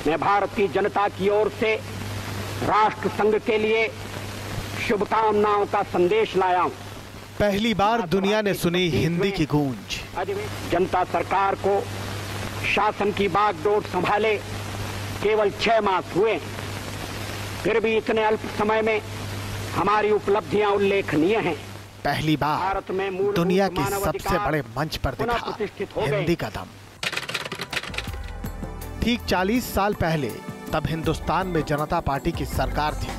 मैं भारतीय जनता की ओर से राष्ट्र संघ के लिए शुभकामनाओं का संदेश लाया हूं। पहली बार दुनिया ने सुनी हिंदी की गूंज। जनता सरकार को शासन की बागडोर संभाले केवल 6 मास हुए, फिर भी इतने अल्प समय में हमारी उपलब्धियां उल्लेखनीय हैं। पहली बार दुनिया के सबसे बड़े मंच पर दिखा हिंदी का दम। ठीक 40 साल पहले तब हिंदुस्तान में जनता पार्टी की सरकार थी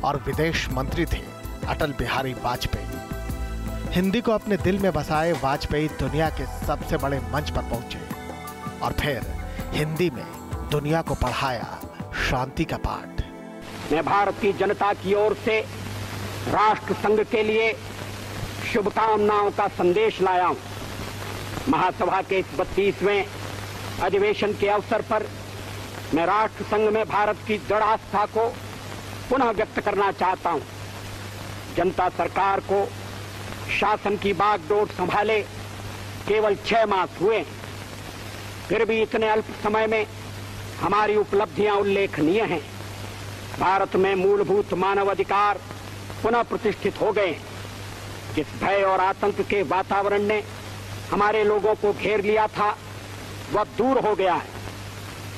और विदेश मंत्री थे अटल बिहारी वाजपेयी। हिंदी को अपने दिल में बसाए वाजपेयी दुनिया के सबसे बड़े मंच पर पहुंचे और फिर हिंदी में दुनिया को पढ़ाया शांति का पाठ। मैं भारतीय जनता की ओर से राष्ट्र संघ के लिए शुभकामनाओं का संदेश लाया हूं। महासभा के इस 32वें अधिवेशन के अवसर पर मैं राष्ट्र संघ में भारत की दृढ़ आस्था को पुनः व्यक्त करना चाहता हूं। जनता सरकार को शासन की बागडोर संभाले केवल 6 मास हुए, फिर भी इतने अल्प समय में हमारी उपलब्धियां उल्लेखनीय हैं। भारत में मूलभूत मानव अधिकार पुनः प्रतिष्ठित हो गए। जिस भय और आतंक के वातावरण ने हमारे लोगों को घेर लिया था वह दूर हो गया है।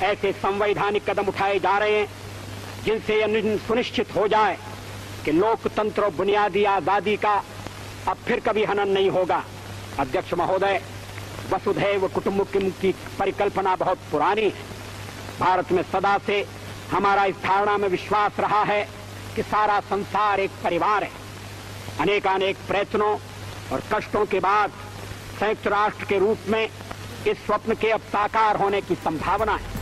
ऐसे संवैधानिक कदम उठाए जा रहे हैं जिनसे यह सुनिश्चित हो जाए कि लोकतंत्र और बुनियादी आजादी का अब फिर कभी हनन नहीं होगा। अध्यक्ष महोदय, वसुधैव कुटुंबकम की परिकल्पना बहुत पुरानी है। भारत में सदा से हमारा इस धारणा में विश्वास रहा है कि सारा संसार एक परिवार है। अनेकानेक प्रयत्नों और कष्टों के बाद संयुक्त राष्ट्र के रूप में इस स्वप्न के अब साकार होने की संभावना है।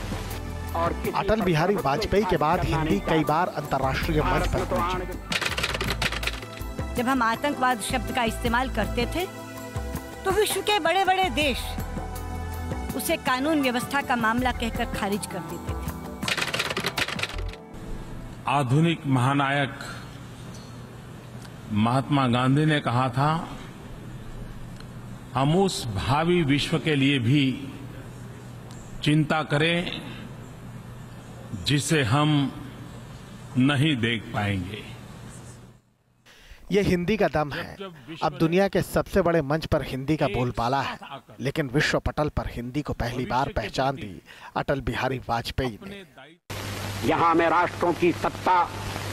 और अटल बिहारी वाजपेयी के बाद हिंदी कई बार अंतर्राष्ट्रीय मंच पर पहुंची। जब हम आतंकवाद शब्द का इस्तेमाल करते थे तो विश्व के बड़े बड़े देश उसे कानून व्यवस्था का मामला कहकर खारिज कर देते थे। आधुनिक महानायक महात्मा गांधी ने कहा था, हम उस भावी विश्व के लिए भी चिंता करें जिसे हम नहीं देख पाएंगे। ये हिंदी का दम है। अब दुनिया के सबसे बड़े मंच पर हिंदी का बोलबाला है, लेकिन विश्व पटल पर हिंदी को पहली बार पहचान दी अटल बिहारी वाजपेयी ने। यहाँ मैं राष्ट्रों की सत्ता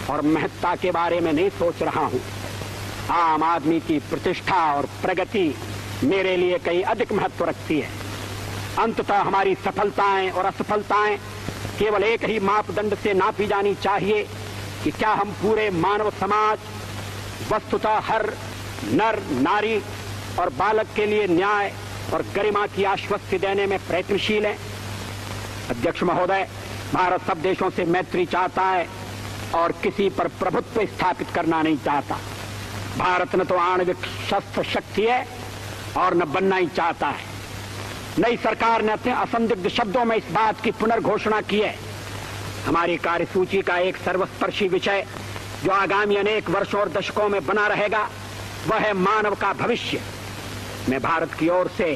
और महत्ता के बारे में नहीं सोच रहा हूँ। आम आदमी की प्रतिष्ठा और प्रगति मेरे लिए कहीं अधिक महत्व रखती है। अंततः हमारी सफलताएं और असफलताएं केवल एक ही मापदंड से नापी जानी चाहिए कि क्या हम पूरे मानव समाज, वस्तुतः हर नर नारी और बालक के लिए न्याय और गरिमा की आश्वस्ति देने में प्रयत्नशील हैं। अध्यक्ष महोदय, भारत सब देशों से मैत्री चाहता है और किसी पर प्रभुत्व स्थापित करना नहीं चाहता। भारत न तो आणविक शस्त्र शक्ति है और न बनना ही चाहता है। नई सरकार ने अपने असंदिग्ध शब्दों में इस बात की पुनर्घोषणा की है। हमारी कार्यसूची का एक सर्वस्पर्शी विषय जो आगामी अनेक वर्षों और दशकों में बना रहेगा वह है मानव का भविष्य। मैं भारत की ओर से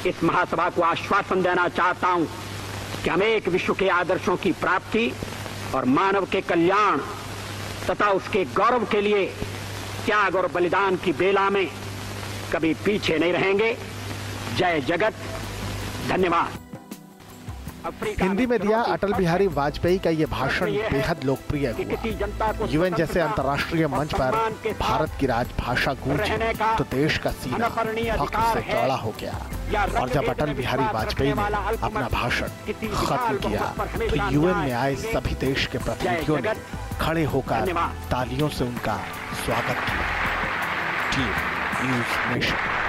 इस महासभा को आश्वासन देना चाहता हूं कि हम एक विश्व के आदर्शों की प्राप्ति और मानव के कल्याण तथा उसके गौरव के लिए त्याग और बलिदान की बेला में कभी पीछे नहीं रहेंगे। जय जगत, धन्यवाद। हिंदी में दिया अटल बिहारी वाजपेयी का ये भाषण बेहद लोकप्रिय हुआ। यूएन जैसे अंतर्राष्ट्रीय मंच पर भारत की राजभाषा गूंजी तो देश का सीना फख्र से चौड़ा हो गया। और जब अटल बिहारी वाजपेयी ने अपना भाषण खत्म किया तो यूएन में आए सभी देश के प्रतिनिधियों ने खड़े होकर तालियों से उनका स्वागत किया। News nation.